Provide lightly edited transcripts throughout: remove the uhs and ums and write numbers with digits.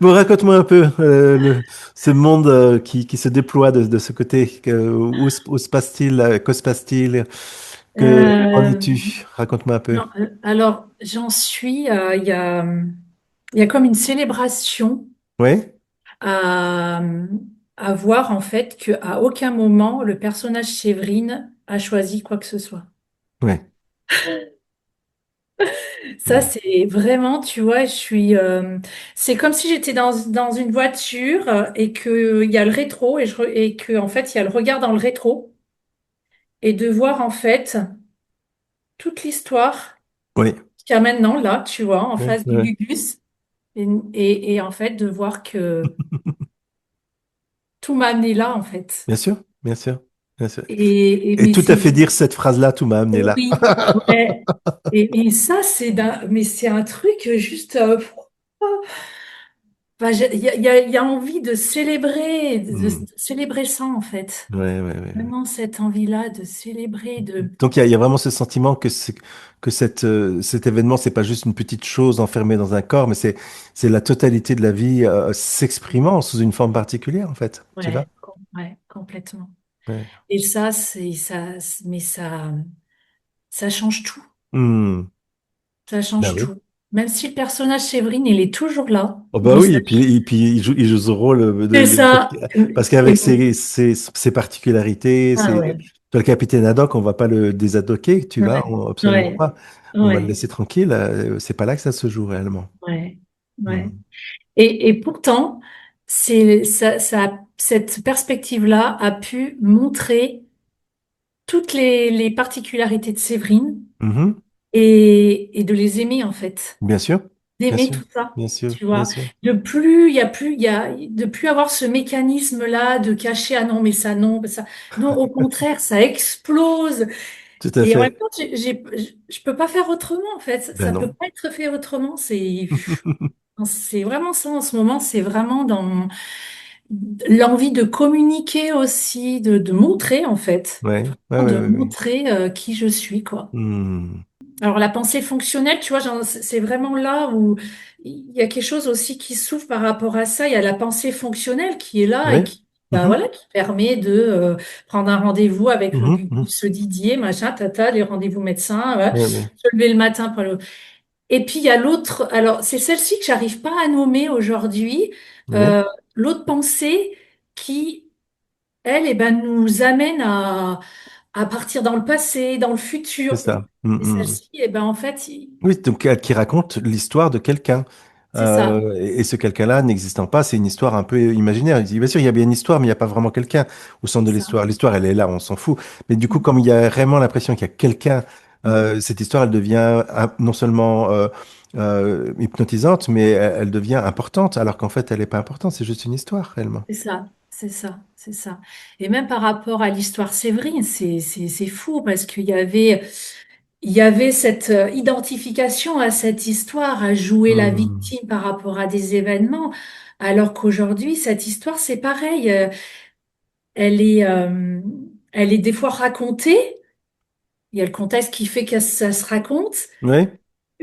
Bon, raconte-moi un peu ce monde qui se déploie de ce côté. Où se passe-t-il? Que se passe-t-il? Qu'en Euh, es-tu? Raconte-moi un peu. non, alors, j'en suis, il y a comme une célébration Oui? à, à voir en fait qu'à aucun moment le personnage Séverine a choisi quoi que ce soit. Oui. Ça, c'est vraiment, tu vois, c'est comme si j'étais dans une voiture et qu'il y a le rétro et que en fait, il y a le regard dans le rétro et de voir en fait toute l'histoire Oui. qu'il y a maintenant là, tu vois, en Oui, face du oui. Gugus et en fait de voir que tout m'a amené là en fait. Bien sûr, bien sûr, bien sûr. Et Et mais tout à c'est fait dire cette phrase-là, tout m'a amené là. oui, ouais. Et ça, mais c'est un truc juste. Enfin, il y a envie de célébrer, Hmm. de célébrer ça en fait. Ouais, ouais, ouais, ouais. Vraiment cette envie-là de célébrer, de. Donc il y a vraiment ce sentiment que cet événement, c'est pas juste une petite chose enfermée dans un corps, mais c'est la totalité de la vie s'exprimant sous une forme particulière, en fait. Tu vois? Ouais, complètement. Ouais. Et ça, mais ça change tout. Hmm. Ça Ben change oui. tout. Même si le personnage Séverine, il est toujours là, Oh bah mais oui, ça, et puis il joue ce rôle c'est ça. parce qu'avec ses particularités, Ah ouais. toi, le capitaine Haddock, on va pas le désadoquer, tu vois, Ouais, absolument ouais, pas. On va le ouais, laisser tranquille. C'est pas là que ça se joue réellement. ouais, ouais. Hmm. Et pourtant, cette perspective-là a pu montrer toutes les particularités de Séverine Mhm. et de les aimer en fait, Bien sûr, bien d'aimer sûr, tout ça, bien sûr, tu bien vois, sûr. de plus avoir ce mécanisme-là de cacher ah non mais ça non, mais ça non au contraire ça explose Tout à et en même fait. temps je peux pas faire autrement en fait, Ben ça peut non. pas être fait autrement, c'est vraiment ça en ce moment, c'est vraiment dans l'envie de communiquer aussi, de montrer en fait, Ouais, ouais, ouais, de ouais, ouais. montrer qui je suis, quoi. Hmm. Alors la pensée fonctionnelle, tu vois, c'est vraiment là où il y a quelque chose aussi qui s'ouvre par rapport à ça. Il y a la pensée fonctionnelle qui est là et Ouais. qui, bah Mhm. voilà, qui permet de prendre un rendez-vous avec Mhm. Mhm. ce Didier, machin, tata, les rendez-vous médecins, ouais, Ouais, ouais. se lever le matin pour le. Et puis il y a l'autre, alors c'est celle-ci que j'arrive pas à nommer aujourd'hui, Ouais. euh, l'autre pensée qui, elle, eh ben, nous amène à partir dans le passé, dans le C'est futur. ça. Hmm, Et hmm. celle-ci, eh ben, en fait, Oui, donc qui raconte l'histoire de quelqu'un. c'est ça, Et ce quelqu'un-là n'existant pas, c'est une histoire un peu imaginaire. Il dit, bien sûr, il y a bien une histoire, mais il n'y a pas vraiment quelqu'un au centre c'est de ça. l'histoire. L'histoire, elle est là, on s'en fout. Mais du coup, comme il y a vraiment l'impression qu'il y a quelqu'un, Mm. cette histoire, elle devient non seulement hypnotisante, mais elle devient importante, alors qu'en fait, elle n'est pas importante, c'est juste une histoire, réellement. C'est ça, c'est ça, c'est ça. Et même par rapport à l'histoire Séverine, c'est fou parce il y avait cette identification à cette histoire, à jouer la Hmm. victime par rapport à des événements, alors qu'aujourd'hui, cette histoire, c'est pareil. Elle est, euh, elle est des fois racontée. Il y a le contexte qui fait que ça se raconte, Oui,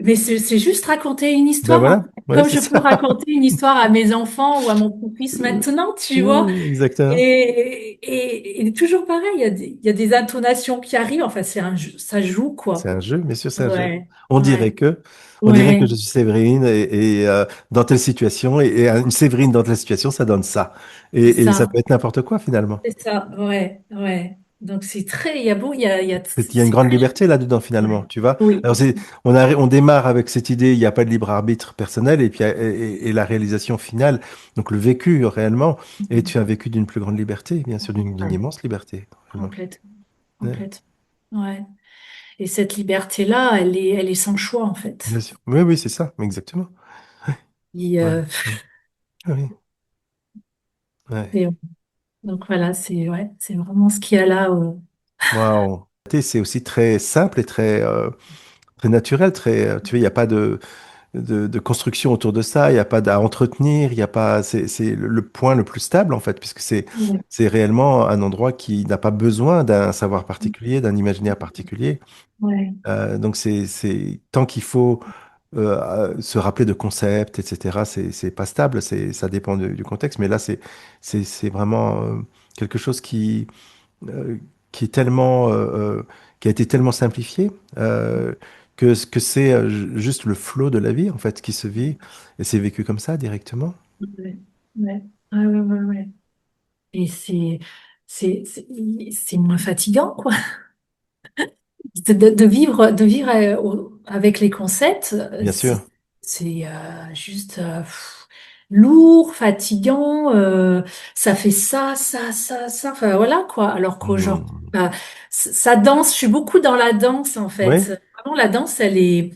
mais mais c'est juste raconter une ben histoire, hein. voilà, ouais, Comme c'est je peux ça. raconter une histoire à mes enfants ou à mon petit-fils maintenant, tu vois. Exactement. Et toujours pareil, il y a des intonations qui arrivent. Enfin, c'est un jeu, ça joue, C'est quoi. un jeu, bien sûr, c'est un jeu. Ouais, On ouais, dirait que, on dirait que ouais, je suis Séverine et dans telle situation et une Séverine dans telle situation, ça donne ça. c'est Et ça ça, peut être n'importe quoi finalement. c'est ça, ouais, ouais. Donc c'est très, Il y a une c'est grande très, liberté là-dedans finalement, ouais. tu vois. Oui, Alors on démarre avec cette idée, il n'y a pas de libre arbitre personnel et puis et la réalisation finale, donc le vécu réellement, et tu as vécu d'une plus grande liberté, bien sûr, d'une ouais, immense liberté, vraiment. complètement, Ouais, complètement. Ouais. Et cette liberté-là, elle est sans choix, en bien fait. sûr. Oui, oui, c'est ça, exactement. Et, Ouais. Ah oui, ouais. et- donc voilà, c'est vraiment ce qu'il y a là. Waouh. C'est aussi très simple et très naturel, tu vois, il n'y a pas de construction autour de ça, il n'y a pas à entretenir, il n'y a pas, c'est le point le plus stable en fait, puisque Ouais, c'est réellement un endroit qui n'a pas besoin d'un savoir particulier, d'un imaginaire particulier. ouais, Donc c'est tant qu'il faut. se rappeler de concepts, etc. C'est pas stable, ça dépend du contexte. Mais là, c'est vraiment quelque chose euh, qui est tellement, qui a été tellement simplifié que c'est juste le flot de la vie en fait qui se vit et c'est vécu comme ça directement. Ouais, ouais, ouais, ouais, ouais, ouais. Et c'est, c'est, c'est moins fatigant, quoi. De vivre avec les concepts, Bien sûr. c'est juste lourd, fatigant. Ça fait ça. Enfin, voilà, quoi. Alors qu'aujourd'hui, Hmm. ça danse. Je suis beaucoup dans la danse, en Oui. fait. Vraiment, la danse, elle est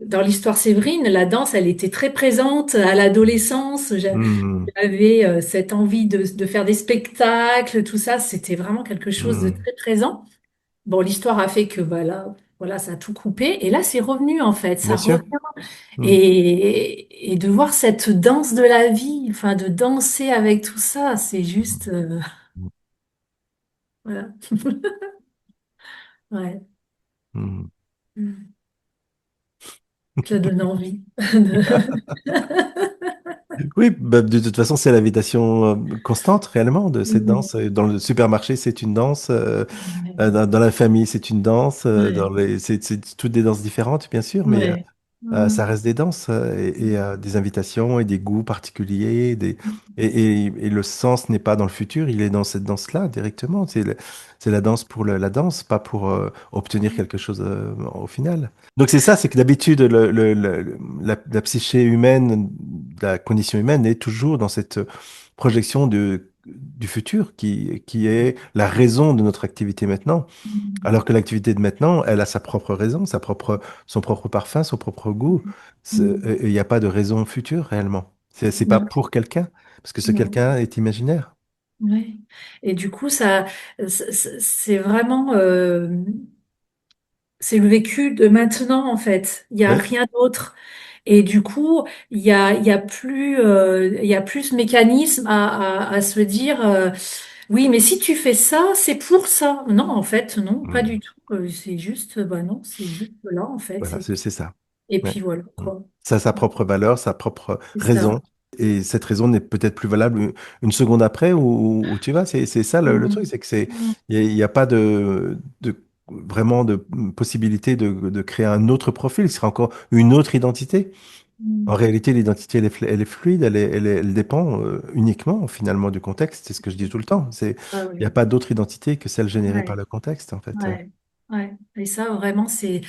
dans l'histoire Séverine, la danse, elle était très présente à l'adolescence. Hmm. J'avais cette envie de faire des spectacles, tout ça. C'était vraiment quelque chose de Hmm. très présent. Bon, l'histoire a fait que voilà, ça a tout coupé. Et là, c'est revenu, en fait. Ça Bien sûr. revient. Hmm. Et de voir cette danse de la vie, enfin, de danser avec tout ça, c'est juste, voilà. Ouais. Hmm. Mm. Ça donne envie. de- Oui, bah, de toute façon, c'est l'invitation constante réellement de cette Mm. danse. Dans le supermarché, c'est une danse. Ouais. Dans la famille, c'est une danse. Ouais. C'est toutes des danses différentes, bien sûr, mais Ouais. ça Mm. reste des danses et des invitations et des goûts particuliers. Et le sens n'est pas dans le futur, il est dans cette danse-là directement. C'est la danse pour la danse, pas pour obtenir quelque chose au final. Donc c'est ça, c'est que d'habitude, la psyché humaine, la condition humaine est toujours dans cette projection du futur qui est la raison de notre activité maintenant. Alors que l'activité de maintenant, elle a sa propre raison, son propre parfum, son propre goût. Mm. Il n'y a pas de raison future réellement. C'est pas Non, pour quelqu'un, parce que ce non. quelqu'un est imaginaire. Ouais. Et du coup, c'est vraiment, c'est le vécu de maintenant, en fait. Il n'y a Oui. rien d'autre. Et du coup, il y a plus ce mécanisme à se dire, oui, mais si tu fais ça, c'est pour ça. Non, en fait, non, pas Hmm. du tout. C'est juste, bah non, c'est juste là, en fait. Voilà, c'est ça. Et Ouais. puis voilà, Mm. quoi. Ça a sa propre valeur, sa propre C'est ça. raison. Et cette raison n'est peut-être plus valable une seconde après ou tu vois, c'est ça le truc, Mm. c'est que Mm. il y a pas vraiment de possibilité de créer un autre profil, ce sera encore une autre identité. En Mm. réalité, l'identité, elle est fluide, elle dépend uniquement finalement du contexte. C'est ce que je dis tout le temps. Ah Il n'y a oui. pas d'autre identité que celle générée par Ouais. le contexte, en fait. Ouais. Ouais. Et ça, vraiment, c'est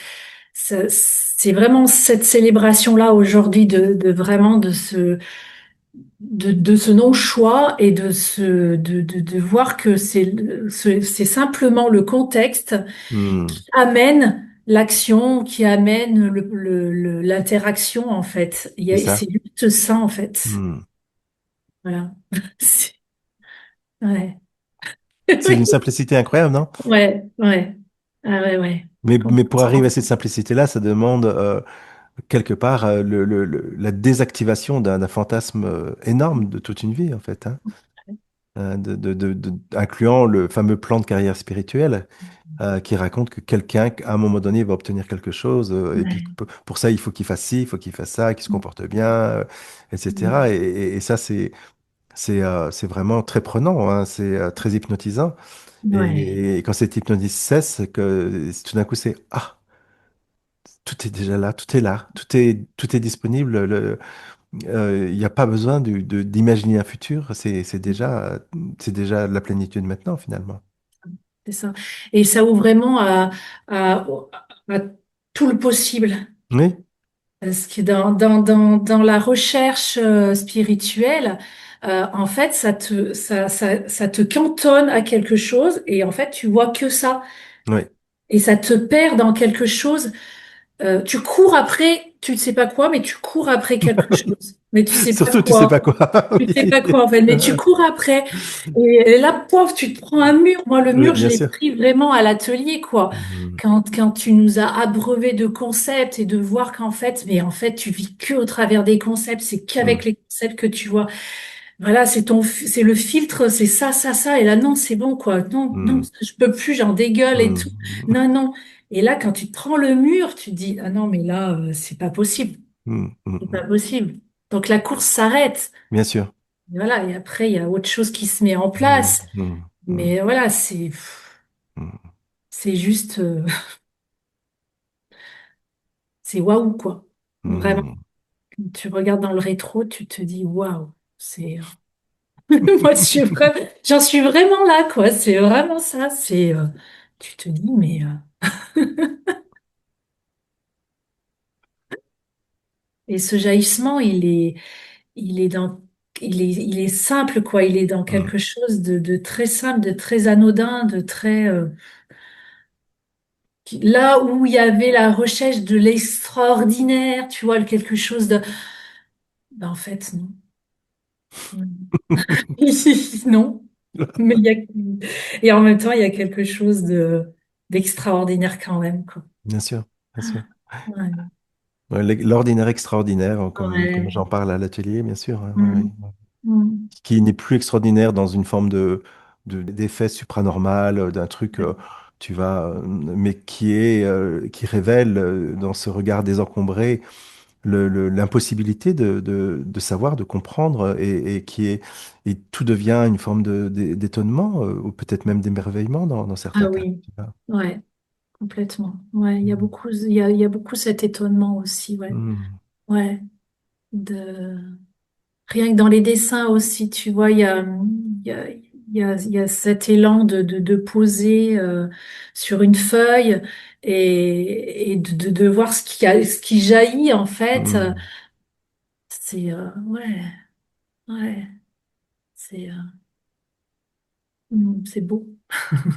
vraiment cette célébration-là aujourd'hui de vraiment de ce non-choix et de voir que c'est simplement le contexte Hmm. qui amène l'action, qui amène l'interaction, en fait. C'est ça. C'est juste ça, en fait. Hmm. Voilà. C'est- Ouais. C'est d'une simplicité incroyable, non? Ouais, ouais. Ah ouais, ouais. Mais pour arriver à Complètement. cette simplicité-là, ça demande quelque part la désactivation d'un fantasme énorme de toute une vie, en fait, hein. Incluant le fameux plan de carrière spirituelle qui raconte que quelqu'un, à un moment donné, va obtenir quelque chose, et puis Ouais. pour ça, il faut qu'il fasse ci, il faut qu'il fasse ça, qu'il se comporte bien, etc. Et ça, c'est vraiment très prenant, hein, c'est très hypnotisant. Ouais. Et quand cette hypnose cesse, que tout d'un coup, c'est ah, tout est déjà là, tout est là, tout est disponible. Il n'y a pas besoin d'imaginer un futur, c'est déjà la plénitude maintenant, finalement. C'est ça. Et ça ouvre vraiment à, à tout le possible. Oui, Parce que dans la recherche spirituelle, en fait, ça te cantonne à quelque chose et en fait, tu vois que ça. oui. Et ça te perd dans quelque chose. Tu cours après, tu ne sais pas quoi, mais tu cours après quelque chose. Mais tu sais pas Surtout, tu sais pas quoi. quoi. Tu sais Oui. pas quoi en fait, mais tu cours après. Et là, pof, tu te prends un mur. Moi, le Oui, mur, je bien l'ai sûr. pris vraiment à l'atelier, quoi. Mhm. Quand tu nous as abreuvés de concepts et de voir qu'en fait, mais en fait, tu vis que au travers des concepts. C'est qu'avec Mhm. les concepts que tu vois. Voilà, c'est le filtre, c'est ça. Et là, non, c'est bon, quoi. Non, non, Mhm. je peux plus, j'en dégueule et tout. Mhm. Non, non. Et là, quand tu te prends le mur, tu te dis, ah non, mais là, c'est pas possible. mm, mm, C'est pas mm. possible. Donc la course s'arrête. Bien sûr. Voilà. Et après, il y a autre chose qui se met en Mm, place. mm, mm, Mais voilà, mm, c'est juste, c'est waouh, quoi. Vraiment. mm. Quand tu regardes dans le rétro, tu te dis, waouh, moi, j'en suis vraiment là, quoi. C'est vraiment ça. Tu te dis, mais, et ce jaillissement, il est dans, il est simple, quoi. Il est dans Mm. quelque chose de très simple, de très anodin, là où il y avait la recherche de l'extraordinaire, tu vois, quelque chose de, ben, en fait, non. Non. Mais et en même temps, il y a quelque chose d'extraordinaire quand même, quoi. Bien sûr, bien sûr. Ouais. Ouais, l'ordinaire extraordinaire, comme Ouais. j'en parle à l'atelier, bien sûr. Ouais, ouais, Mm. ouais. Mm. Qui n'est plus extraordinaire dans une forme d'effet supranormal, d'un truc, mais qui révèle dans ce regard désencombré l'impossibilité de savoir, de comprendre, et tout devient une forme d'étonnement, ou peut-être même d'émerveillement dans certains Ah cas. oui, Tu vois. ouais, complètement. Ouais, Mm. il y a beaucoup cet étonnement aussi, ouais. Mm. Ouais, de... Rien que dans les dessins aussi, tu vois, il y a cet élan de poser sur une feuille et de voir ce qui jaillit, en fait. Mm. Ouais, ouais, c'est beau.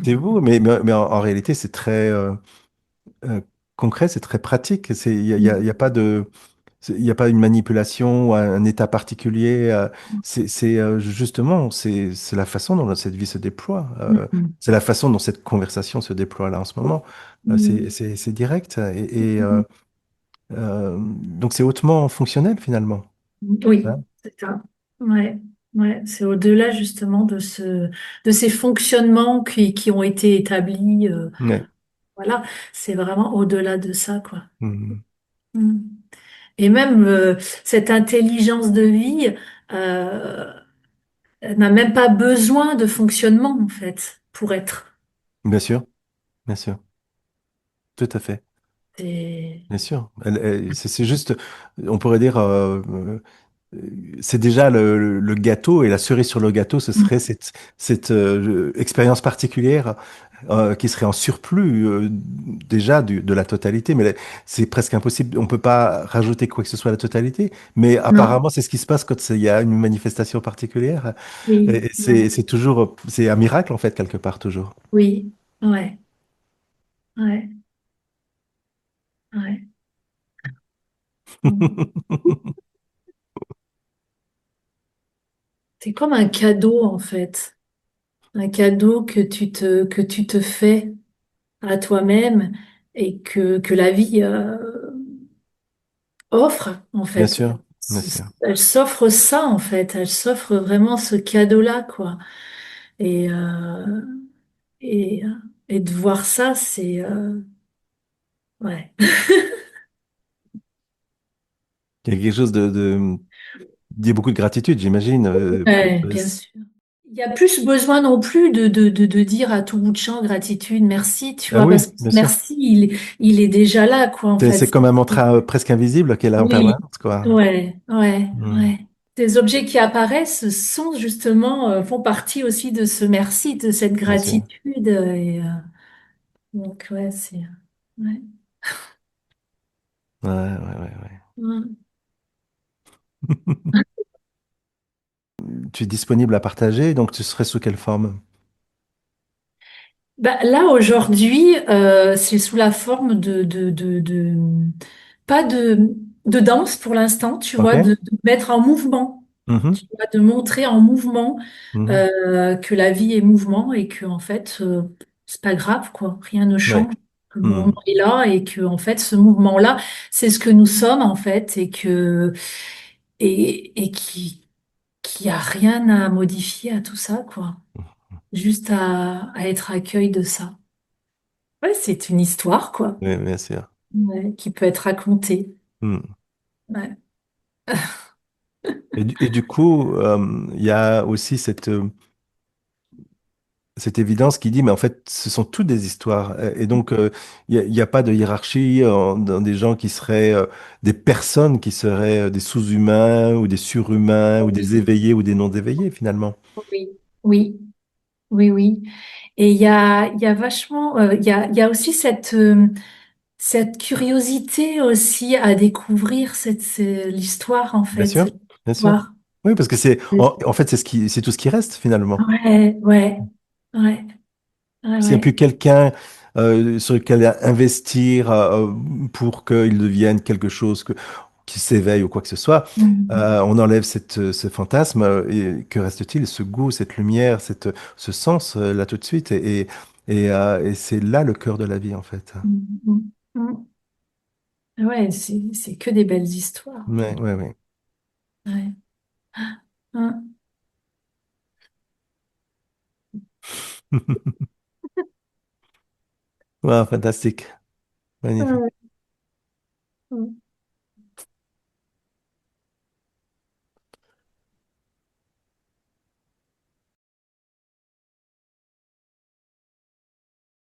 C'est vous, mais en réalité, c'est très euh, concret, c'est très pratique. Il y a pas il y a pas une manipulation ou un état particulier. Justement, c'est la façon dont cette vie se déploie. Mhm. C'est la façon dont cette conversation se déploie là en ce moment. Mhm. C'est direct donc c'est hautement fonctionnel finalement. Oui, Hein. c'est ça. Ouais, ouais, c'est au-delà justement de ces fonctionnements qui ont été établis. Ouais. Voilà, c'est vraiment au-delà de ça, quoi. Mhm. Mm. Et même cette intelligence de vie elle n'a même pas besoin de fonctionnement, en fait, pour être. Bien sûr, bien sûr, tout à fait. Et... Bien sûr. C'est juste, on pourrait dire, c'est déjà le gâteau, et la cerise sur le gâteau, ce serait cette expérience particulière qui serait en surplus déjà de la totalité, mais c'est presque impossible. On peut pas rajouter quoi que ce soit à la totalité, mais Non, apparemment c'est ce qui se passe quand il y a une manifestation particulière. oui, Et ouais, c'est toujours, c'est un miracle en fait quelque part toujours. oui, ouais, ouais, ouais. Mm. C'est comme un cadeau, en fait. Un cadeau que tu te fais à toi-même et que la vie offre, en Bien fait. sûr, bien sûr. Elle s'offre ça, en fait. Elle s'offre vraiment ce cadeau-là, quoi. Et, et, euh, et de voir ça, ouais. Il y a quelque chose il y a beaucoup de gratitude, j'imagine. Ouais, bien sûr. Il y a plus besoin non plus de dire à tout bout de champ gratitude, merci, tu Ah vois, oui, parce que ce bien sûr. merci, il est déjà là, quoi, en C'est fait. comme un mantra presque invisible qui est là en Oui, permanence, quoi. ouais, ouais, Hmm, ouais. Ces objets qui apparaissent sont justement, font partie aussi de ce merci, de cette bien sûr. gratitude. Donc, ouais, ouais. Ouais, ouais, ouais, ouais. Ouais. Tu es disponible à partager, donc tu serais sous quelle forme? Bah, là, aujourd'hui, c'est sous la forme pas de danse pour l'instant, tu Ok? vois, de mettre en mouvement, Mhm, tu vois, de montrer en mouvement mhm. que la vie est mouvement et que, en fait, c'est pas grave, quoi, rien ne Ouais. change. Le mouvement Hmm. est là et que, en fait, ce mouvement-là, c'est ce que nous sommes, en fait, et qui a rien à modifier à tout ça, quoi. Juste à être accueil de ça. Ouais, c'est une histoire, quoi, Oui, bien sûr. ouais, qui peut être racontée. Hmm. Ouais. Et du coup, il y a aussi cette évidence qui dit, mais en fait, ce sont toutes des histoires. Et donc, il y a pas de hiérarchie dans des gens qui seraient des personnes qui seraient des sous-humains ou des surhumains ou des Oui, éveillés ou des non-éveillés, finalement. oui, oui, oui, oui. Et il y a vachement, il y a aussi cette curiosité aussi à découvrir l'histoire, en Bien fait, sûr, cette bien sûr. histoire. Oui, parce que en fait, c'est tout ce qui reste, finalement. Ouais, ouais, ouais, ouais, S'il n'y a ouais. plus quelqu'un sur lequel investir pour qu'il devienne quelque chose qui s'éveille ou quoi que ce soit, Mhm. on enlève ce fantasme et que reste-t-il? Ce goût, cette lumière, ce sens là tout de suite. Et c'est là le cœur de la vie en fait. Mhm. Mhm. Ouais, c'est que des belles histoires, en Ouais, fait. ouais, ouais. Ouais. Hein. Wow, fantastique. Magnifique.